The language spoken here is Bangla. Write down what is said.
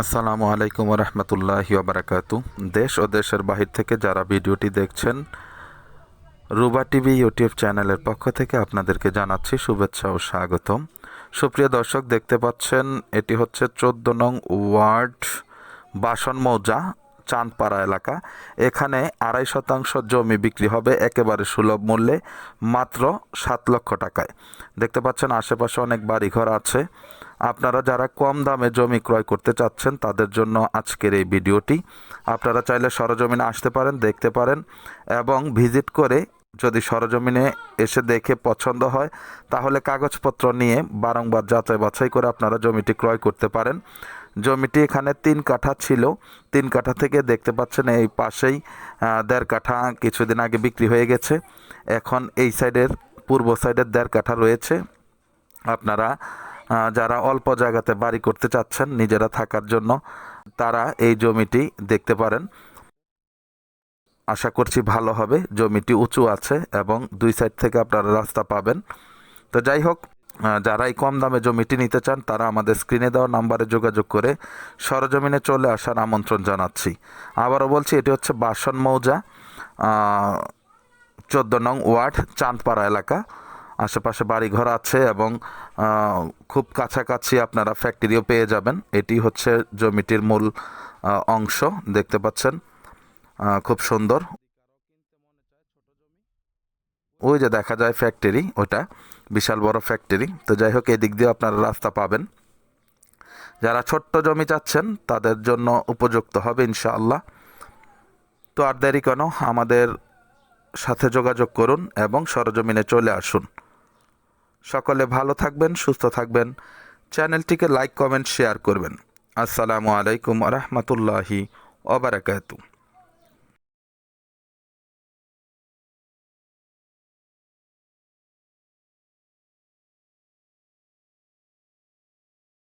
আসসালামু আলাইকুম রহমতুল্লাহি ওবারাকাতু। দেশ ও দেশের বাহির থেকে যারা ভিডিওটি দেখছেন, রুবা টিভি ইউটিউব চ্যানেলের পক্ষ থেকে আপনাদেরকে জানাচ্ছি শুভেচ্ছা ও স্বাগতম। সুপ্রিয় দর্শক, দেখতে পাচ্ছেন এটি হচ্ছে 14 নং ওয়ার্ড বাসন মৌজা, চাঁদপাড়া এলাকা। এখানে 2.5 শতাংশ জমি বিক্রি হবে একেবারে সুলভ মূল্যে, মাত্র 7 লক্ষ টাকায়। দেখতে পাচ্ছেন আশেপাশে অনেক বাড়িঘর আছে। আপনারা যারা কম দামে জমি ক্রয় করতে চাচ্ছেন তাদের জন্য আজকের এই ভিডিওটি। আপনারা চাইলে সরজমিনে আসতে পারেন, দেখতে পারেন এবং ভিজিট করে যদি সরজমিনে এসে দেখে পছন্দ হয় তাহলে কাগজপত্র নিয়ে বারংবার যাচাই বাছাই করে আপনারা জমিটি ক্রয় করতে পারেন। জমিটি এখানে 3 কাঠা ছিল। 3 কাঠা থেকে দেখতে পাচ্ছেন এই পাশেই 1.5 কাঠা কিছুদিন আগে বিক্রি হয়ে গেছে। এখন এই সাইডের পূর্ব সাইডের 1.5 কাঠা রয়েছে। আপনারা যারা অল্প জায়গাতে বাড়ি করতে চাচ্ছেন নিজেরা থাকার জন্য, তারা এই জমিটি দেখতে পারেন। আশা করছি ভালো হবে। জমিটি উঁচু আছে এবং 2 সাইড থেকে আপনারা রাস্তা পাবেন। তো যাই হোক, যারা এই কম দামে জমিটি নিতে চান তারা আমাদের স্ক্রিনে দেওয়া নাম্বারে যোগাযোগ করে সরজমিনে চলে আসার আমন্ত্রণ জানাচ্ছি। আবারও বলছি, এটি হচ্ছে বাসন মৌজা, 14 নং ওয়ার্ড, চাঁদপাড়া এলাকা। আশেপাশে বাড়িঘর আছে এবং খুব কাছাকাছি আপনারা ফ্যাক্টরিও পেয়ে যাবেন। এটি হচ্ছে জমিটির মূল অংশ, দেখতে পাচ্ছেন খুব সুন্দর। ওই যে দেখা যায় ফ্যাক্টরি, ওটা বিশাল বড় ফ্যাক্টরি। তো যাই হোক, এদিক দিয়ে আপনারা রাস্তা পাবেন। যারা ছোট্ট জমি চাচ্ছেন তাদের জন্য উপযুক্ত হবে ইনশাআল্লাহ। তো আর দেরি কেন, আমাদের সাথে যোগাযোগ করুন এবং সরজমিনে চলে আসুন। সকলে ভালো থাকবেন, সুস্থ থাকবেন। চ্যানেলটিকে লাইক, কমেন্ট, শেয়ার করবেন। আসসালামু আলাইকুম রহমতুল্লাহি ওয়া বারাকাতুহু।